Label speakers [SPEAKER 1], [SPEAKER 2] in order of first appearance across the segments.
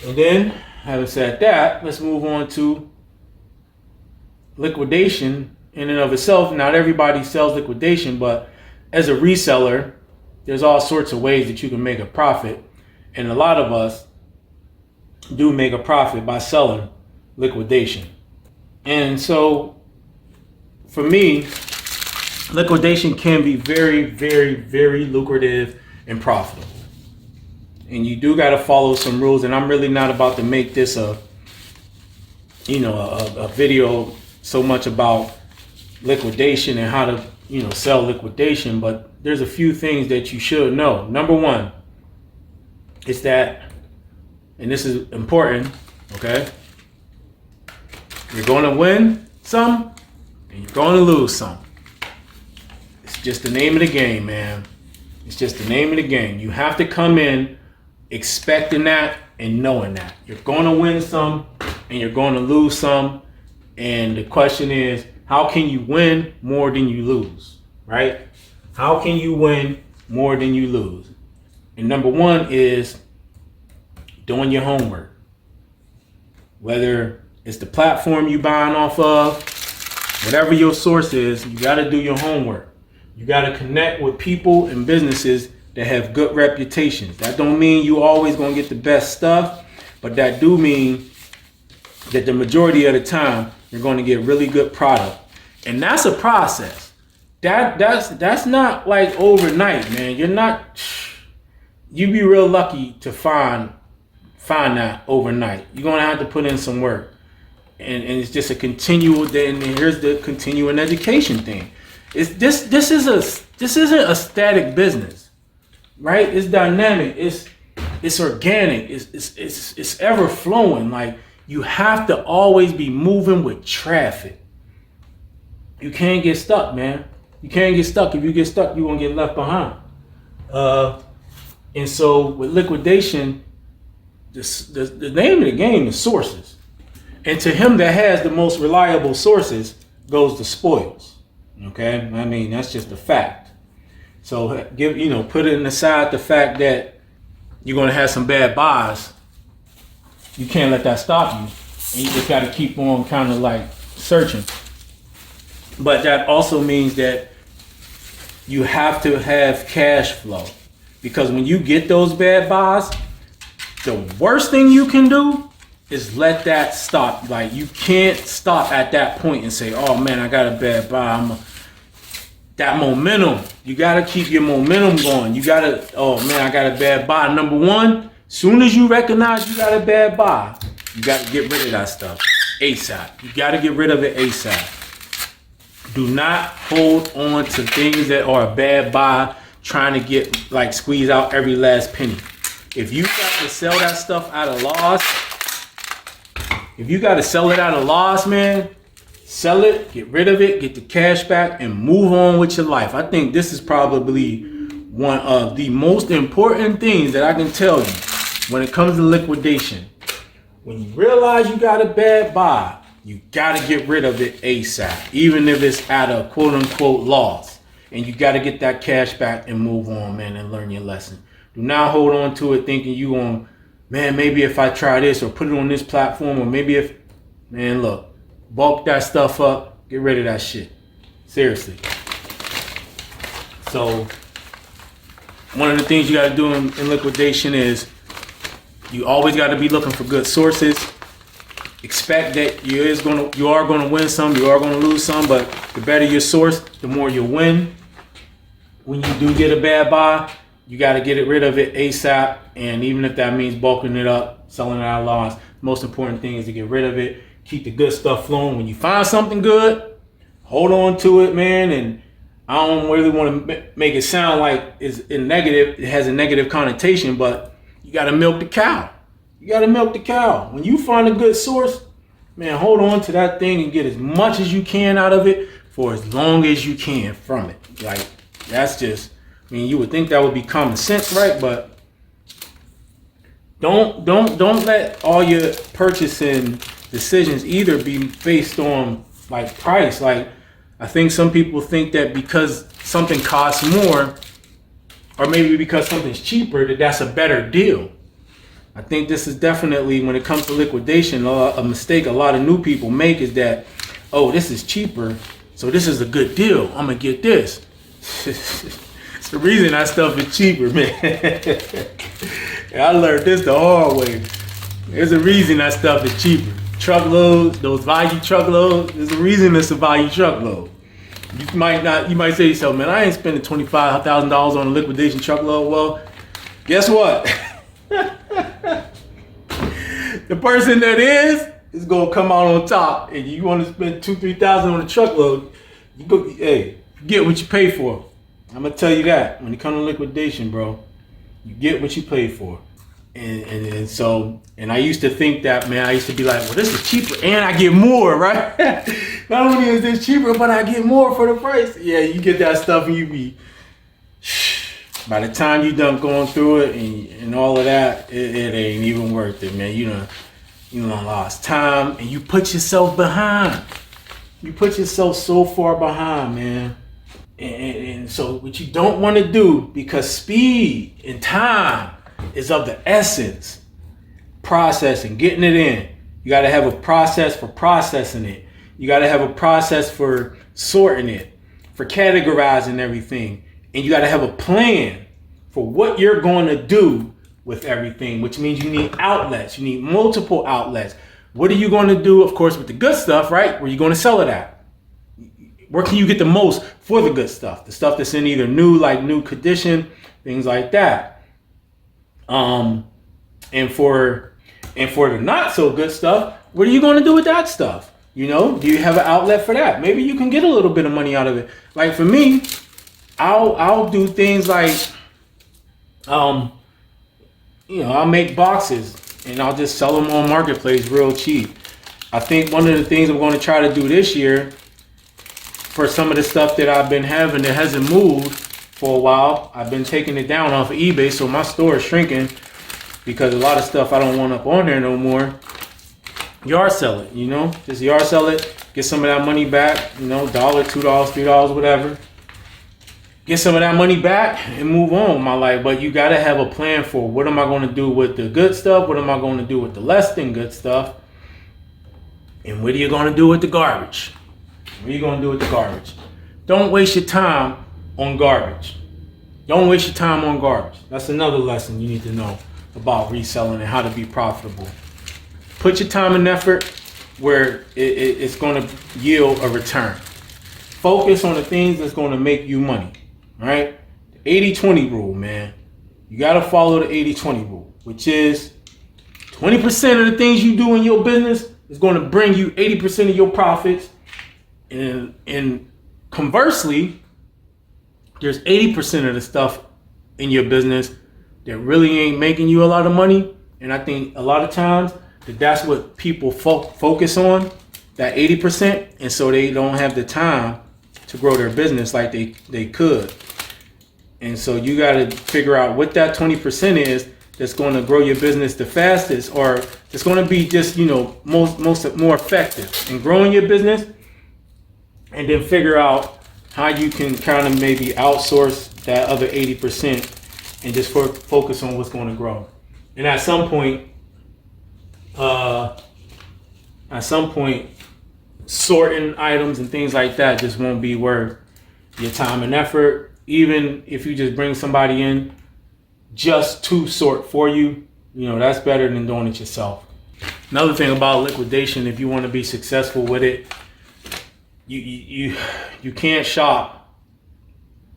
[SPEAKER 1] And then, having said that, let's move on to liquidation in and of itself. Not everybody sells liquidation, but as a reseller, there's all sorts of ways that you can make a profit. And a lot of us do make a profit by selling liquidation. And so for me, liquidation can be very, very, very lucrative and profitable. And you do got to follow some rules. And I'm really not about to make this a video so much about liquidation and how to, sell liquidation. But there's a few things that you should know. Number one is that, and this is important, okay? You're going to win some and you're going to lose some. It's just the name of the game, man. It's just the name of the game. You have to come in expecting that and knowing that. You're going to win some and you're going to lose some. And the question is, how can you win more than you lose, right? How can you win more than you lose? And number one is doing your homework. Whether it's the platform you buying off of, whatever your source is, you got to do your homework. You got to connect with people and businesses that have good reputations. That don't mean you always going to get the best stuff, but that do mean that the majority of the time you're going to get really good product. And that's a process. That's not like overnight, man. You'd be real lucky to find that overnight. You're going to have to put in some work. And it's just a continual, then here's the continuing education thing. This isn't a static business, right? It's dynamic. It's organic. It's ever flowing. Like, you have to always be moving with traffic. You can't get stuck, man. You can't get stuck. If you get stuck, you're gonna get left behind. And so with liquidation, the name of the game is sources. And to him that has the most reliable sources goes the spoils. Okay? I mean, that's just a fact. So put it aside the fact that you're gonna have some bad buys. You can't let that stop you. And you just gotta keep on kind of like searching. But that also means that you have to have cash flow. Because when you get those bad buys, the worst thing you can do is let that stop. Like, you can't stop at that point and say, oh man, I got a bad buy. That momentum, you gotta keep your momentum going. You gotta, oh man, I got a bad buy. Number one, soon as you recognize you got a bad buy, you gotta get rid of that stuff ASAP. You gotta get rid of it ASAP. Do not hold on to things that are a bad buy, trying to squeeze out every last penny. If you got to sell that stuff at a loss, man, sell it, get rid of it, get the cash back, and move on with your life. I think this is probably one of the most important things that I can tell you when it comes to liquidation. When you realize you got a bad buy, you got to get rid of it ASAP, even if it's at a quote unquote loss. And you got to get that cash back and move on, man, and learn your lesson. Do not hold on to it thinking you on, man, maybe if I try this or put it on this platform, or maybe if, man, look, bulk that stuff up, get rid of that shit. Seriously. So one of the things you got to do in liquidation is you always got to be looking for good sources. Expect that you are going to win some, you are going to lose some, but the better your source, the more you'll win. When you do get a bad buy, you got to get rid of it ASAP. And even if that means bulking it up, selling it at a loss, the most important thing is to get rid of it. Keep the good stuff flowing. When you find something good, hold on to it, man. And I don't really want to make it sound like it's negative. It has a negative connotation, but you got to milk the cow. You got to milk the cow. When you find a good source, man, hold on to that thing and get as much as you can out of it for as long as you can from it. Like, that's just, I mean, you would think that would be common sense, right? But don't let all your purchasing decisions either be based on like price. Like, I think some people think that because something costs more, or maybe because something's cheaper, that's a better deal. I think this is definitely, when it comes to liquidation, a mistake a lot of new people make is that, oh, this is cheaper, so this is a good deal. I'm gonna get this. It's the reason that stuff is cheaper, man. I learned this the hard way. There's a reason that stuff is cheaper. Truckloads, those value truckloads, there's a reason it's a value truckload. You might say to yourself, man, I ain't spending $25,000 on a liquidation truckload. Well, guess what? The person that is gonna come out on top, and you want to spend $2,000-3,000 on a truckload. You go, hey, get what you pay for. I'm gonna tell you that when it comes to liquidation, bro, you get what you pay for. And so I used to think that, man, I used to be like, well, this is cheaper and I get more, right? Not only is this cheaper, but I get more for the price. Yeah, you get that stuff and you be, by the time you done going through it and all of that, it ain't even worth it, man. You done lost time and you put yourself behind. You put yourself so far behind, man. And so what you don't want to do, because speed and time is of the essence. Processing, getting it in. You got to have a process for processing it. You got to have a process for sorting it, for categorizing everything. And you got to have a plan for what you're going to do with everything, which means you need outlets. You need multiple outlets. What are you going to do, of course, with the good stuff, right? Where you going to sell it at? Where can you get the most for the good stuff? The stuff that's in either new condition, things like that. And for the not so good stuff, what are you going to do with that stuff? Do you have an outlet for that? Maybe you can get a little bit of money out of it. Like for me, I'll do things like, I'll make boxes and I'll just sell them on Marketplace real cheap. I think one of the things I'm going to try to do this year for some of the stuff that I've been having that hasn't moved for a while, I've been taking it down off of eBay, so my store is shrinking because a lot of stuff I don't want up on there no more. Yard sell it, just yard sell it, get some of that money back, $1, $2, $3, whatever. Get some of that money back and move on with my life. But you got to have a plan for what am I going to do with the good stuff? What am I going to do with the less than good stuff? And what are you going to do with the garbage? What are you going to do with the garbage? Don't waste your time on garbage. Don't waste your time on garbage. That's another lesson you need to know about reselling and how to be profitable. Put your time and effort where it's going to yield a return. Focus on the things that's going to make you money. All right? The 80-20 rule, man. You got to follow the 80-20 rule, which is 20% of the things you do in your business is going to bring you 80% of your profits. And conversely, there's 80% of the stuff in your business that really ain't making you a lot of money. And I think a lot of times that's what people focus on, that 80%. And so they don't have the time to grow their business like they could. And so you got to figure out what that 20% is that's going to grow your business the fastest, or it's going to be just, more effective in growing your business. And then figure out how you can kind of maybe outsource that other 80% and just focus on what's going to grow. And at some point, sorting items and things like that just won't be worth your time and effort. Even if you just bring somebody in just to sort for you, that's better than doing it yourself. Another thing about liquidation, if you want to be successful with it, you can't shop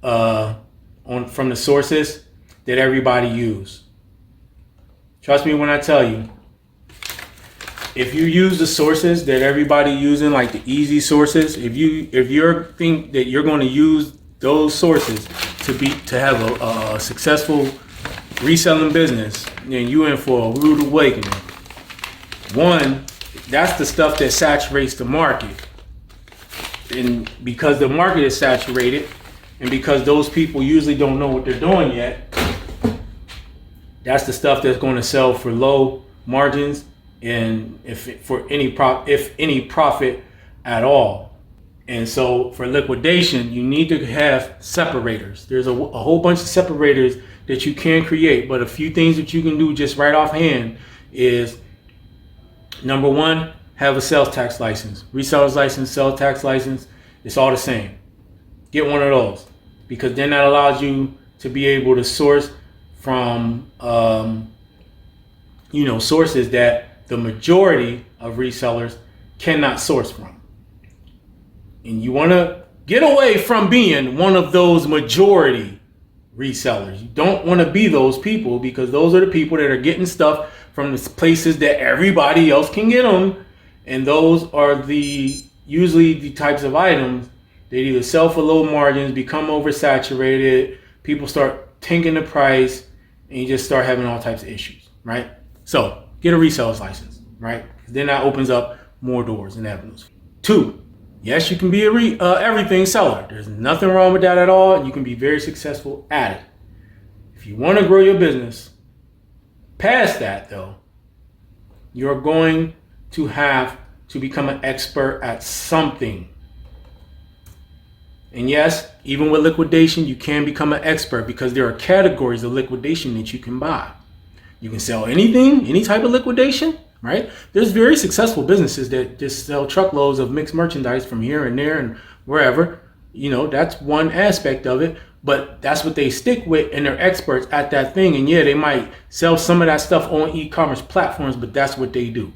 [SPEAKER 1] from the sources that everybody use. Trust me when I tell you, if you use the sources that everybody using, like the easy sources, if you think that you're going to use those sources to have a successful reselling business, then you in for a rude awakening. One, that's the stuff that saturates the market. And because the market is saturated, and because those people usually don't know what they're doing yet, that's the stuff that's going to sell for low margins, and if any profit at all. And so for liquidation, you need to have separators. There's a whole bunch of separators that you can create, but a few things that you can do just right offhand is, number one, have a sales tax license. Reseller's license, sales tax license, it's all the same. Get one of those, because then that allows you to be able to source from sources that the majority of resellers cannot source from. And you want to get away from being one of those majority resellers. You don't want to be those people, because those are the people that are getting stuff from the places that everybody else can get them. And those are usually the types of items that either sell for low margins, become oversaturated, people start tanking the price, and you just start having all types of issues, right? So get a reseller's license, right? Then that opens up more doors and avenues. 2, yes, you can be a everything seller. There's nothing wrong with that at all. You can be very successful at it. If you want to grow your business, past that though, you're going to have to become an expert at something. And yes, even with liquidation, you can become an expert, because there are categories of liquidation that you can buy. You can sell anything, any type of liquidation, right? There's very successful businesses that just sell truckloads of mixed merchandise from here and there and wherever. That's one aspect of it, but that's what they stick with, and they're experts at that thing. And yeah, they might sell some of that stuff on e-commerce platforms, but that's what they do.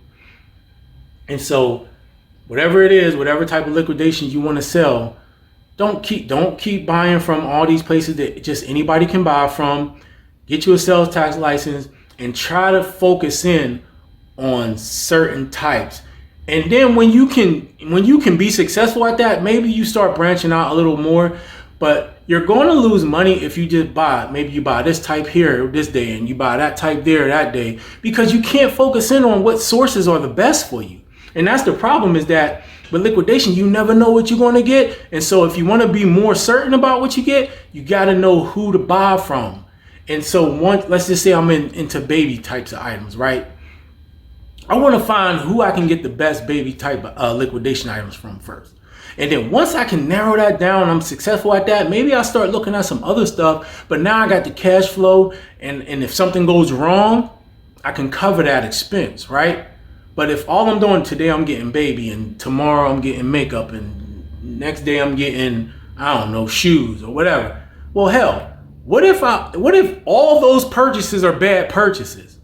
[SPEAKER 1] And so whatever it is, whatever type of liquidation you want to sell, don't keep buying from all these places that just anybody can buy from. Get you a sales tax license and try to focus in on certain types. And then when you can be successful at that, maybe you start branching out a little more. But you're going to lose money if you just buy. Maybe you buy this type here this day, and you buy that type there that day, because you can't focus in on what sources are the best for you. And that's the problem, is that with liquidation, you never know what you're going to get. And so if you want to be more certain about what you get, you got to know who to buy from. And so let's just say I'm into baby types of items, right? I want to find who I can get the best baby type of liquidation items from first. And then once I can narrow that down, I'm successful at that, maybe I'll start looking at some other stuff. But now I got the cash flow, and if something goes wrong, I can cover that expense, right? But if all I'm doing today, I'm getting baby, and tomorrow I'm getting makeup, and next day I'm getting, I don't know, shoes or whatever. Well, hell, what if all those purchases are bad purchases?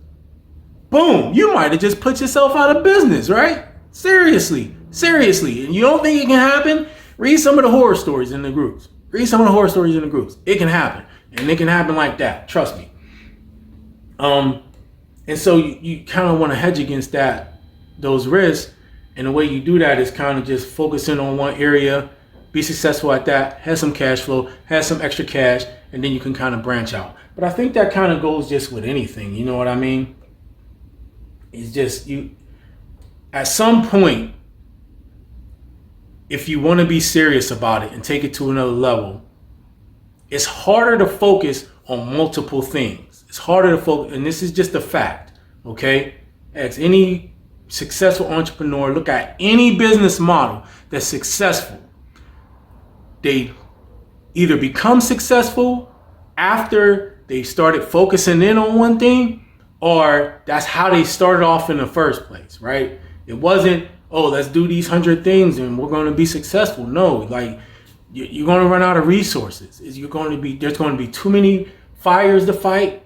[SPEAKER 1] Boom, you might have just put yourself out of business, right? Seriously. And you don't think it can happen? Read some of the horror stories in the groups. It can happen. And it can happen like that. Trust me. And so you kind of want to hedge against those risks. And the way you do that is kind of just focusing on one area, be successful at that, have some cash flow, have some extra cash, and then you can kind of branch out. But I think that kind of goes just with anything. You know what I mean? It's just at some point, if you want to be serious about it and take it to another level, it's harder to focus on multiple things. It's harder to focus, and this is just a fact, okay? As any successful entrepreneur, look at any business model that's successful. They either become successful after they started focusing in on one thing, or that's how they started off in the first place, right? It wasn't, oh, let's do these 100 things and we're going to be successful. No, like you're going to run out of resources. There's going to be too many fires to fight.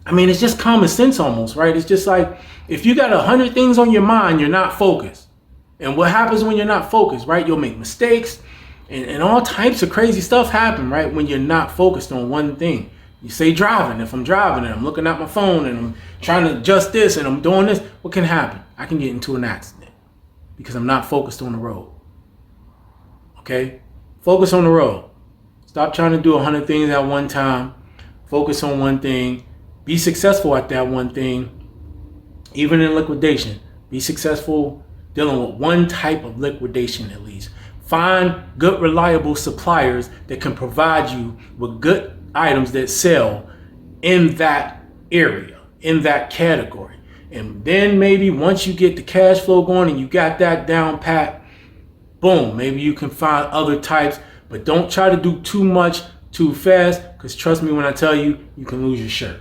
[SPEAKER 1] I mean, it's just common sense almost, right? It's just like if you got 100 things on your mind, you're not focused. And what happens when you're not focused, right? You'll make mistakes and all types of crazy stuff happen, right? When you're not focused on one thing. You say driving. If I'm driving and I'm looking at my phone and I'm trying to adjust this and I'm doing this, what can happen? I can get into an accident because I'm not focused on the road. Okay? Focus on the road. Stop trying to do 100 things at one time. Focus on one thing. Be successful at that one thing. Even in liquidation, be successful dealing with one type of liquidation at least. Find good, reliable suppliers that can provide you with good items that sell in that area, in that category. And then maybe once you get the cash flow going and you got that down pat, boom, maybe you can find other types, but don't try to do too much too fast, because trust me when I tell you, you can lose your shirt.